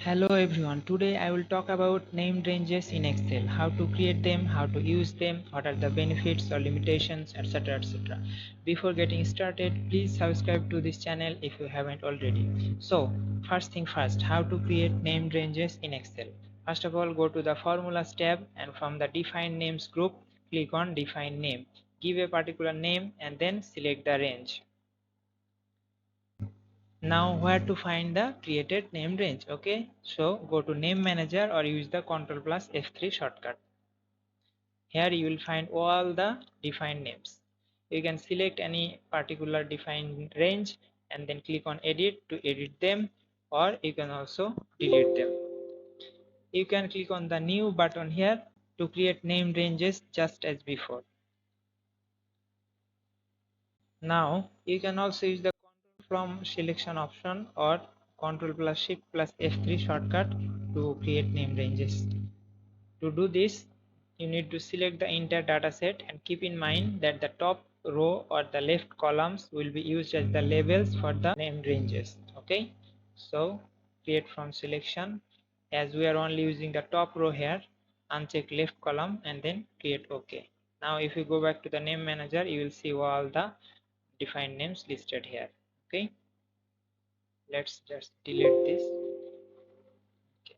Hello everyone, today I will talk about named ranges in Excel, how to create them, how to use them, what are the benefits or limitations, etc. etc. Before getting started, please subscribe to this channel if you haven't already. So, first thing first, how to create named ranges in Excel. First of all, go to the Formulas tab and from the Define Names group, click on Define Name. Give a particular name and then select the range. Now where to find the created name range? Okay, so go to name manager or use the Ctrl plus F3 shortcut. Here you will find all the defined names. You can select any particular defined range and then click on edit to edit them, or you can also delete them. You can click on the new button here to create name ranges just as before. Now you can also use the control from selection option or Ctrl plus Shift plus F3 shortcut to create name ranges. To do this, you need to select the entire dataset and keep in mind that the top row or the left columns will be used as the labels for the name ranges. Okay, so create from selection. As we are only using the top row here, uncheck left column and then create OK. Now if you go back to the name manager, you will see all the defined names listed here. Okay, let's just delete this. Okay.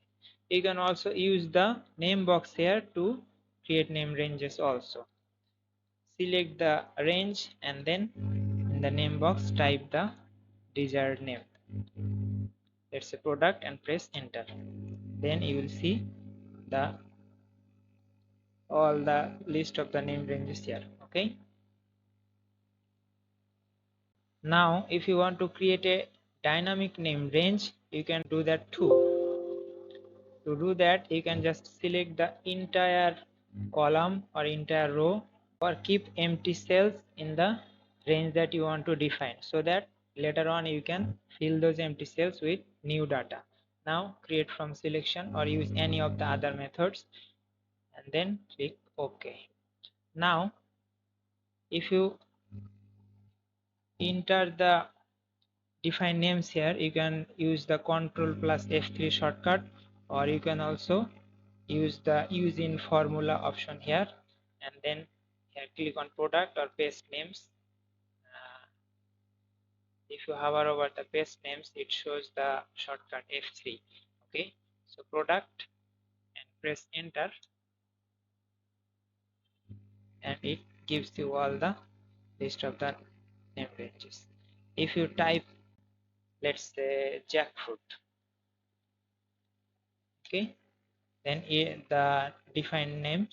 You can also use the name box here to create name ranges also. Select the range and then in the name box type the desired name. Let's say product and press enter. Then you will see the all the list of the name ranges here. Okay. Now if you want to create a dynamic name range, you can do that too. To do that, you can just select the entire column or entire row or keep empty cells in the range that you want to define so that later on you can fill those empty cells with new data. Now create from selection or use any of the other methods and then click OK. Now if you enter the define names here, you can use the Ctrl plus F3 shortcut, or you can also use the use in formula option here and then here click on product or paste names. If you hover over the paste names, it shows the shortcut F3. Okay, so product and press enter and it gives you all the list of the name ranges. If you type, let's say, jackfruit, okay, then the defined name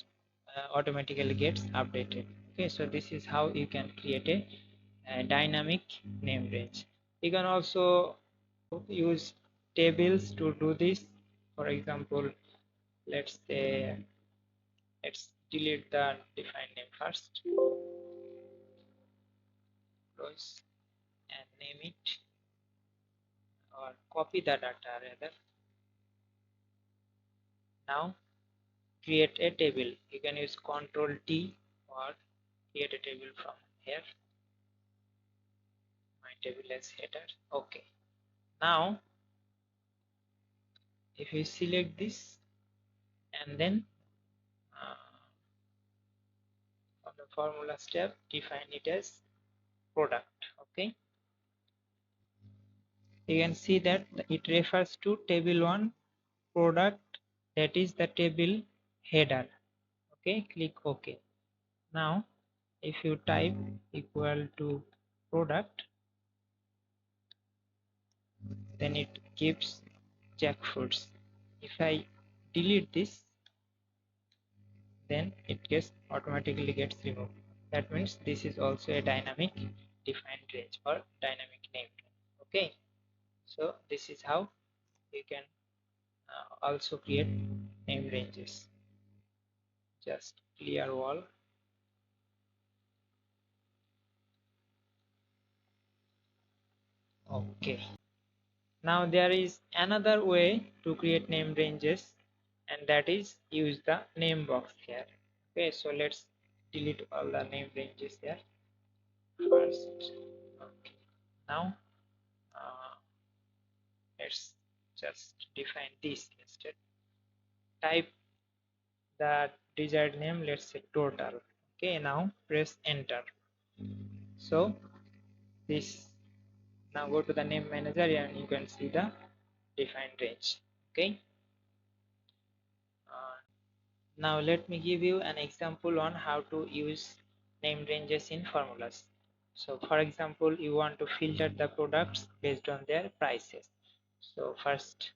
automatically gets updated. Okay, so this is how you can create a dynamic name range. You can also use tables to do this. For example, let's say, let's delete the defined name first, close and name it, or copy the data rather. Now create a table. You can use Ctrl T or create a table from here. My table has header. Okay, now if you select this and then from the formula step define it as product. Okay, you can see that it refers to table 1 product, that is the table header. Okay, click OK. Now if you type equal to product, then it gives jackfruits. If I delete this, then it gets automatically gets removed. That means this is also a dynamic defined range or dynamic name. Okay, so this is how you can also create name ranges. Just clear all. Okay, now there is another way to create name ranges, and that is use the name box here. Okay, so let's delete all the name ranges here first. Okay, now let's just define this instead. Type the desired name, let's say total. Okay, now press enter. So this, now go to the name manager and you can see the defined range. Okay, uh, now let me give you an example on how to use named ranges in formulas. So for example, you want to filter the products based on their prices. So first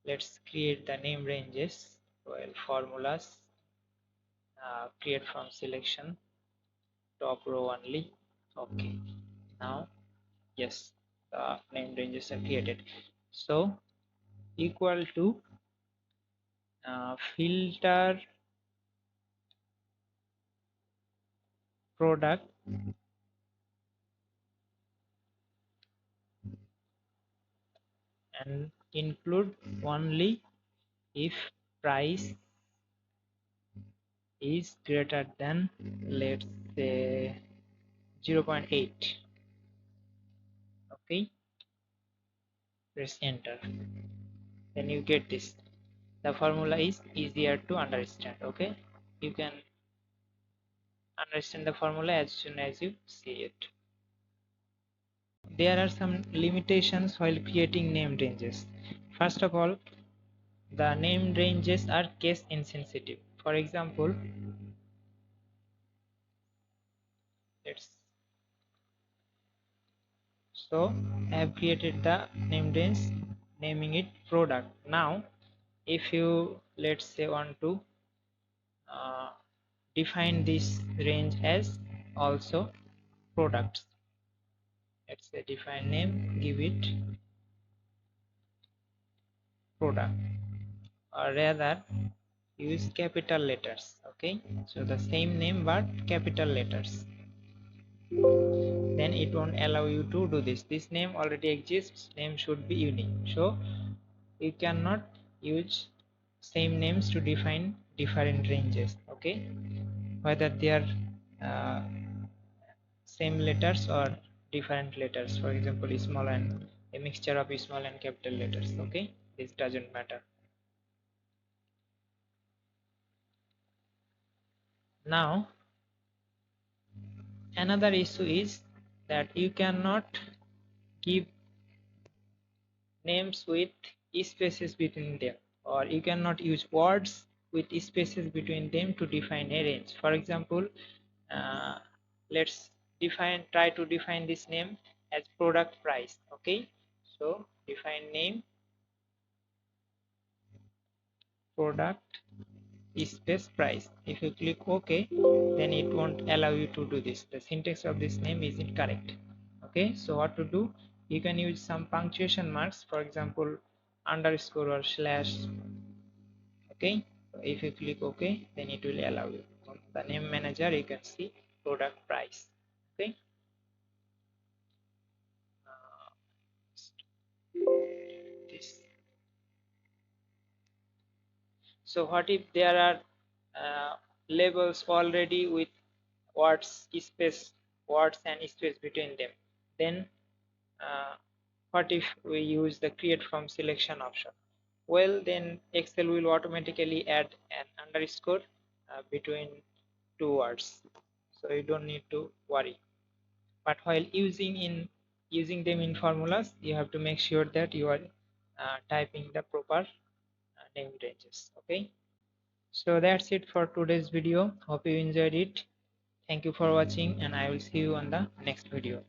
let's create the name ranges. Well, formulas, create from selection, top row only. Okay, now yes, the name ranges are created. So equal to filter product and include only if price is greater than, let's say, 0.8. Okay, press enter, then you get this. The formula is easier to understand. Okay, you can understand the formula as soon as you see it. There are some limitations while creating named ranges. First of all, the named ranges are case insensitive. For example, let's, so I have created the named range, naming it product. Now if you, let's say, want to uh, define this range as also products, let's say define name, give it product, or rather use capital letters. Okay, so the same name but capital letters, then it won't allow you to do this. This name already exists, name should be unique, so you cannot use same names to define different ranges. Okay, whether they are uh, same letters or different letters, for example small and a mixture of small and capital letters. Okay, this doesn't matter. Now another issue is that you cannot give names with spaces between them, or you cannot use words with spaces between them to define a range. For example, uh, let's try to define this name as product price. Okay, so define name product space price. If you click OK, then it won't allow you to do this. The syntax of this name is incorrect. Okay, so what to do? You can use some punctuation marks, for example underscore or slash. Okay, so if you click OK, then it will allow you. From the name manager you can see product price. Okay, this. So what if there are labels already with words space, words and space between them? Then uh, what if we use the create from selection option? Well, then Excel will automatically add an underscore between two words, so you don't need to worry. But while using them in formulas, you have to make sure that you are typing the proper name ranges. Okay, so that's it for today's video. Hope you enjoyed it. Thank you for watching, and I will see you on the next video.